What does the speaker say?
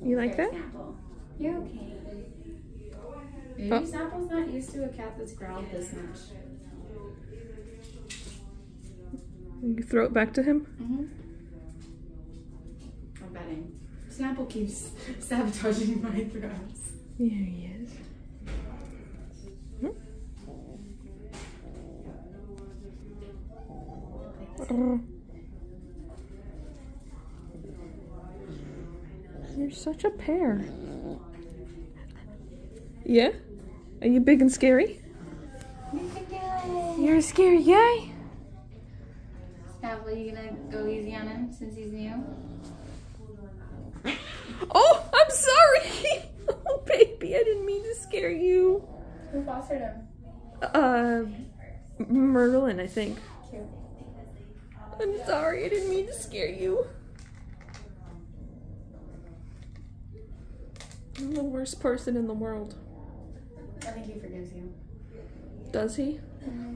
You like that? Snapple. You're okay. Maybe Snapple's not used to a cat that's growled this much. You throw it back to him? I'm betting. Snapple keeps sabotaging my throws. Here he is. You're such a pear. Yeah? Are you big and scary? You're a scary guy? Snapple, you gonna go easy on him since he's new? Oh, I'm sorry! Oh, baby, I didn't mean to scare you. Who fostered him? Merlin, I think. Cute. I'm sorry, I didn't mean to scare you. I'm the worst person in the world. I think he forgives you. Does he? Mm-hmm.